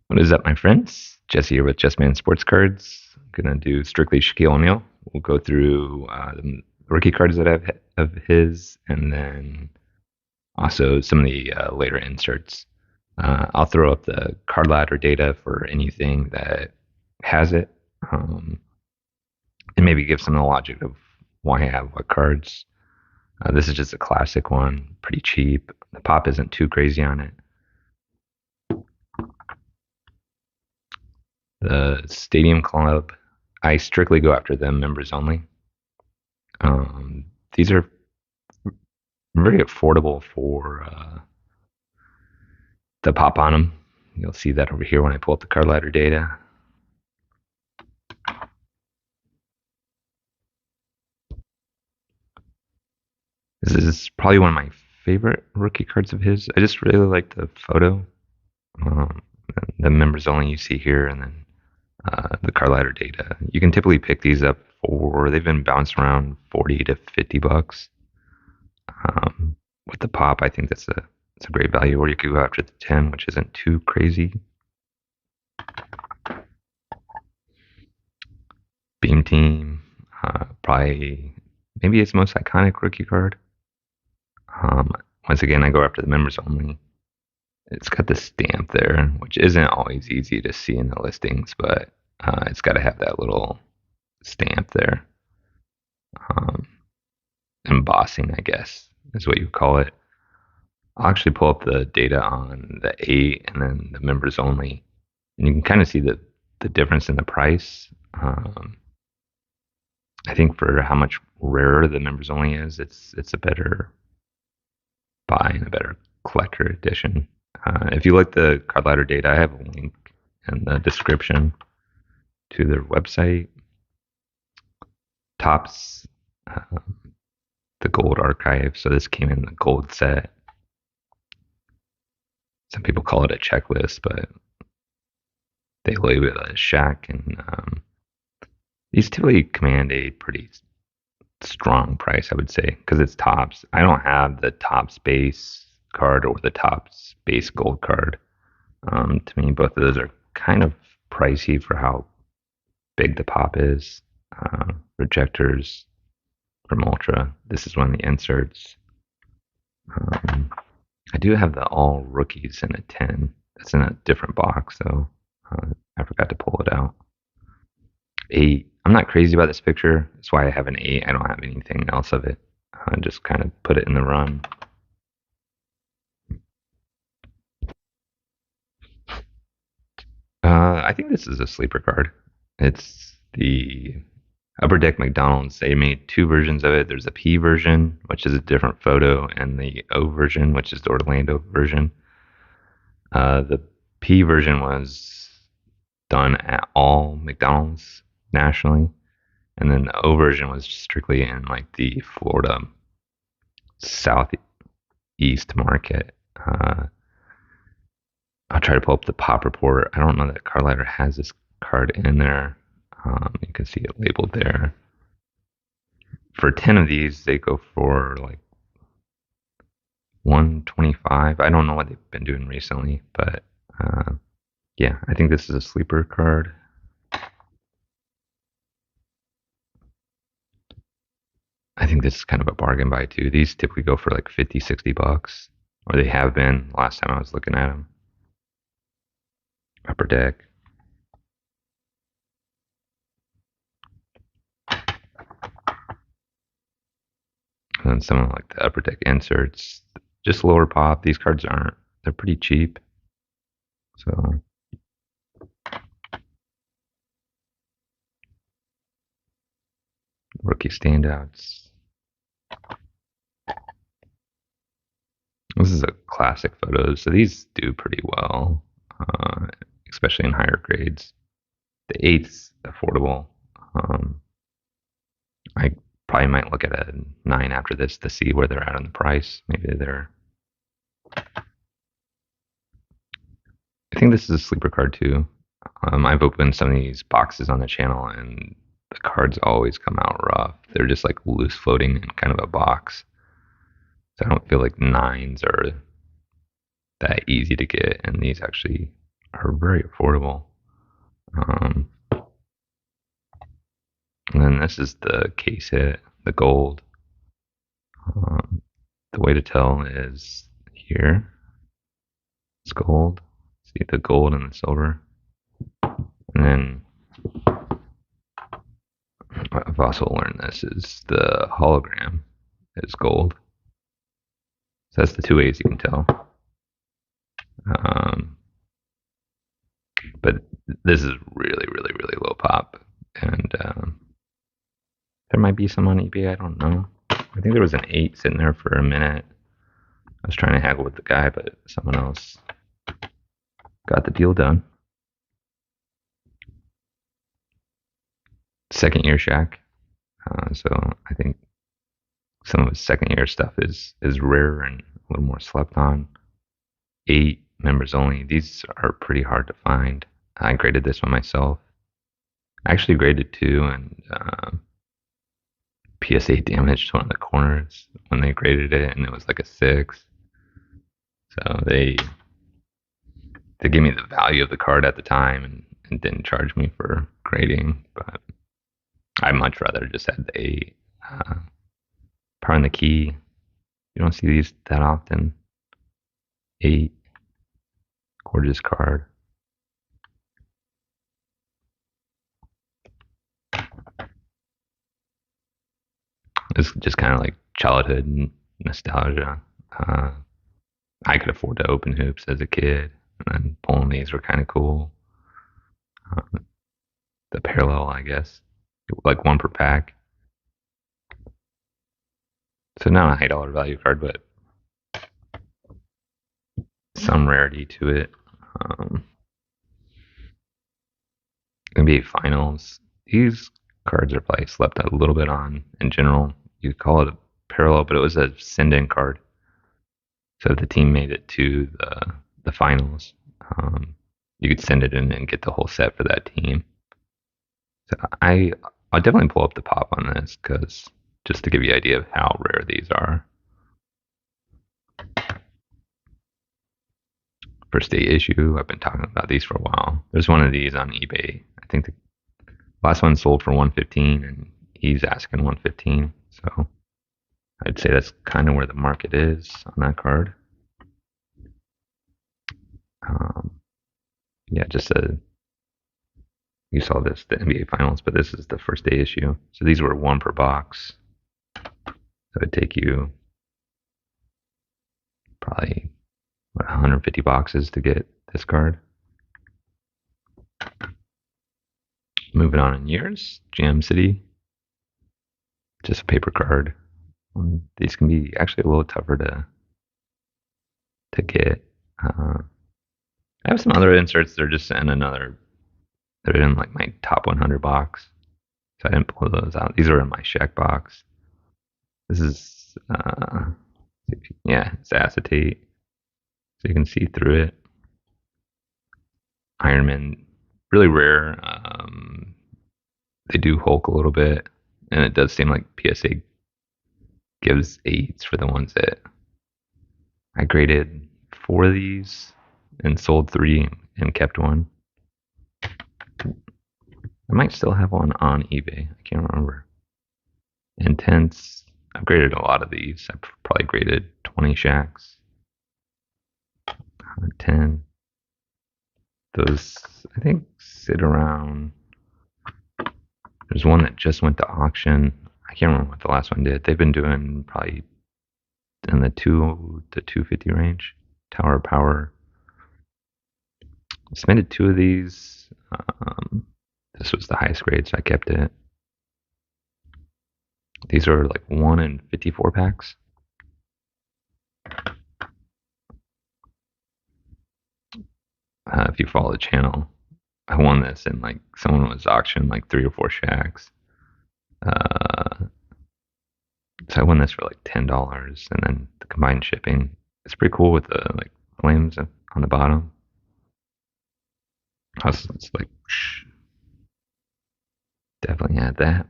What is up, my friends? Jesse here with Just Man Sports Cards. I'm gonna do strictly Shaquille O'Neal. We'll go through the rookie cards that I've of his, and then also some of the later inserts. I'll throw up the card ladder data for anything that has it, um, and maybe give some of the logic of why I have what cards. This is just a classic one, pretty cheap. The pop isn't too crazy on it. The Stadium Club, I strictly go after them members only. These are very affordable for the pop on them. You'll see that over here when I pull up the card ladder data. This is probably one of my favorite rookie cards of his. I just really like the photo, um, the members only you see here, and then the card ladder data. You can typically pick these up for, they've been bounced around 40 to 50 bucks. With the pop, I think it's a great value, or you could go after the 10, which isn't too crazy. Beam Team, probably maybe its most iconic rookie card. Once again, I go after the members only. It's got the stamp there, which isn't always easy to see in the listings, but it's got to have that little stamp there. Embossing, I guess, is what you call it. I'll actually pull up the data on the 8 and then the members only, and you can kind of see the difference in the price. I think for how much rarer the members only is, it's a better buy and a better collector edition. If you like the card ladder data, I have a link in the description to their website. Tops, the gold archive. So this came in the gold set. Some people call it a checklist, but they label it as Shaq, and these typically command a pretty strong price, I would say, because it's tops. I don't have the tops base card or the tops base gold card. To me, both of those are kind of pricey for how big the pop is. Rejectors from Ultra. This is one of the inserts. I do have the all rookies in a 10. That's in a different box, so I forgot to pull it out. 8. I'm not crazy about this picture. That's why I have an 8. I don't have anything else of it. I just kind of put it in the run. I think this is a sleeper card. It's the Upper Deck McDonald's. They made two versions of it. There's a P version, which is a different photo, and the O version, which is the Orlando version. The P version was done at all McDonald's nationally, and then the O version was strictly in like the Florida southeast market. I'll try to pull up the pop report. I don't know that card ladder has this card in there. You can see it labeled there. For 10 of these, they go for like 125. I don't know what they've been doing recently, but yeah, I think this is a sleeper card. I think this is kind of a bargain buy too. These typically go for like 50, 60 bucks, or they have been last time I was looking at them. Upper Deck. And then some of like the Upper Deck inserts, just lower pop. These cards aren't, they're pretty cheap. So rookie standouts. This is a classic photo, so these do pretty well, especially in higher grades. The 8's affordable. I probably might look at a 9 after this to see where they're at on the price. Maybe they're. I think this is a sleeper card too. I've opened some of these boxes on the channel, and the cards always come out rough. They're just like loose floating in kind of a box. So I don't feel like 9s are that easy to get, and these actually are very affordable. And then this is the case hit, the gold. The way to tell is here. It's gold. See the gold and the silver. And then I've also learned this is the hologram is gold. So that's the two ways you can tell. But this is really, really, really low pop. And there might be some on eBay. I don't know. I think there was an 8 sitting there for a minute. I was trying to haggle with the guy, but someone else got the deal done. Second year Shaq. So I think some of his second year stuff is rarer and a little more slept on. 8 members only. These are pretty hard to find. I graded this one myself. I actually graded 2 and PSA damaged one of the corners when they graded it, and it was like a 6. So they gave me the value of the card at the time and didn't charge me for grading, but I'd much rather just had the 8. Power in the key. You don't see these that often. 8. Gorgeous card. It's just kind of like childhood nostalgia. I could afford to open hoops as a kid, and then pulling these were kind of cool. The parallel, I guess, like 1 per pack. So not a high dollar value card, but some rarity to it. NBA Finals. These cards are probably slept a little bit on in general. You could call it a parallel, but it was a send-in card. So if the team made it to the finals, you could send it in and get the whole set for that team. So I'll definitely pull up the pop on this because just to give you an idea of how rare these are. First day issue. I've been talking about these for a while. There's one of these on eBay. I think the last one sold for 115, and he's asking 115. So I'd say that's kind of where the market is on that card. Yeah, you saw this, the NBA Finals, but this is the first day issue. So these were 1 per box. So it'd take you probably 150 boxes to get this card. Moving on in years, Jam City. Just a paper card. These can be actually a little tougher to get. I have some other inserts. They're just in another. They're in like my top 100 box, so I didn't pull those out. These are in my Shaq box. This is it's acetate, so you can see through it. Iron Man, really rare. They do Hulk a little bit, and it does seem like PSA gives 8s for the ones that I graded 4 of these and sold 3 and kept 1. I might still have one on eBay. I can't remember. Intense. I've graded a lot of these. I've probably graded 20 Shaqs. 10. Those, I think, sit around. There's one that just went to auction. I can't remember what the last one did. They've been doing probably in the 2 to 250 range. Tower of Power. I spent 2 of these. This was the highest grade, so I kept it. These are like 1 in 54 packs. If you follow the channel, I won this and like someone was auctioning like 3 or 4 Shaqs. So I won this for like $10, and then the combined shipping. It's pretty cool with the like flames on the bottom. It's like definitely had that.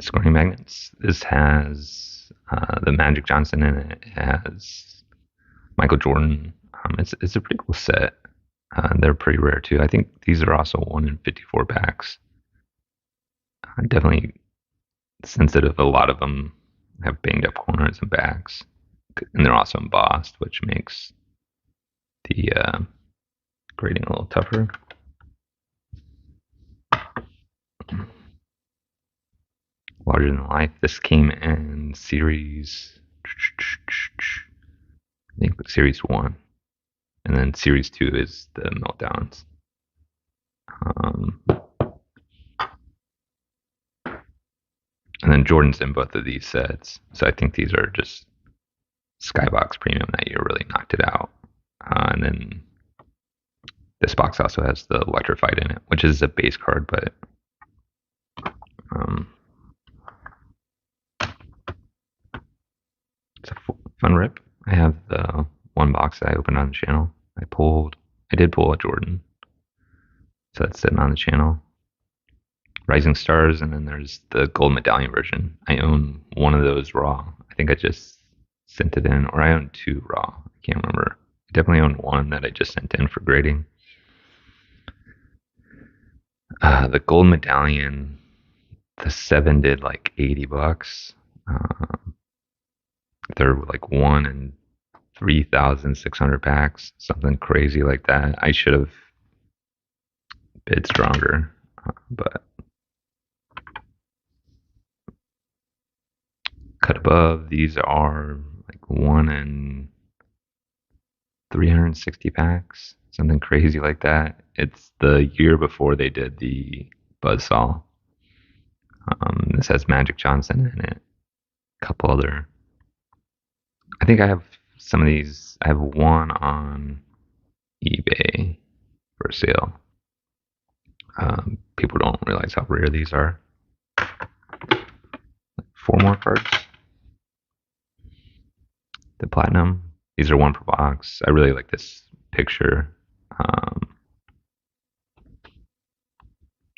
Scoring magnets. This has the Magic Johnson in it. It has Michael Jordan. It's a pretty cool set. They're pretty rare too. I think these are also 1 in 54 packs. Definitely sensitive. A lot of them have banged up corners and backs, and they're also embossed, which makes the grading a little tougher. Larger than life. This came in series, I think series 1, and then series 2 is the Meltdowns. And then Jordan's in both of these sets, so I think these are just Skybox Premium that year really knocked it out. And then this box also has the Electrified in it, which is a base card, but it's a fun rip. I have the one box that I opened on the channel. I did pull a Jordan, so that's sitting on the channel. Rising Stars, and then there's the gold medallion version. I own one of those raw. I think I just sent it in, or I own 2 raw. I can't remember. I definitely own one that I just sent in for grading. The gold medallion, the 7 did like $80. They're like 1 in 3,600 packs, something crazy like that. I should have bid stronger, but cut above, these are like 1 in 360 packs, something crazy like that. It's the year before they did the Buzzsaw. This has Magic Johnson in it. A couple other. I think I have some of these. I have one on eBay for sale. People don't realize how rare these are. 4 more cards. The Platinum. These are 1 per box. I really like this picture.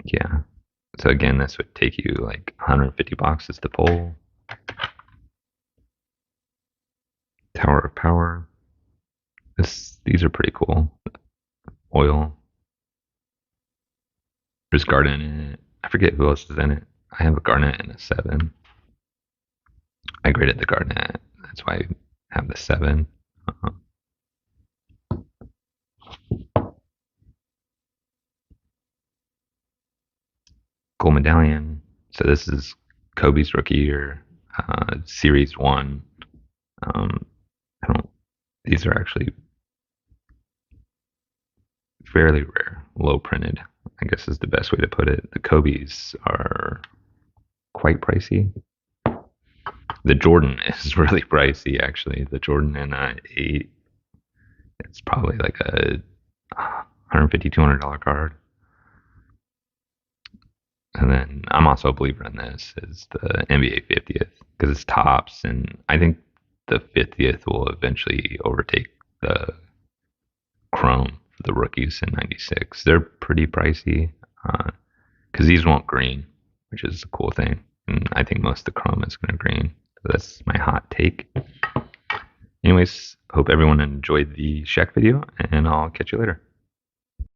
Yeah. So again, this would take you like 150 boxes to pull. Tower of Power. These are pretty cool. Oil. There's Garden in it. I forget who else is in it. I have a Garnet and a 7. I graded the Garnet. That's why I have the 7. Gold Medallion. So this is Kobe's rookie year, Series 1. These are actually fairly rare, low printed, I guess is the best way to put it. The Kobe's are quite pricey. The Jordan is really pricey, actually. The Jordan in 8, it's probably like a $150, $200 card. And then I'm also a believer in this is the NBA 50th because it's tops, and I think the 50th will eventually overtake the Chrome for the rookies in 96. They're pretty pricey because these won't green, which is a cool thing. And I think most of the Chrome is going to green. So that's my hot take. Anyways, hope everyone enjoyed the Shaq video, and I'll catch you later.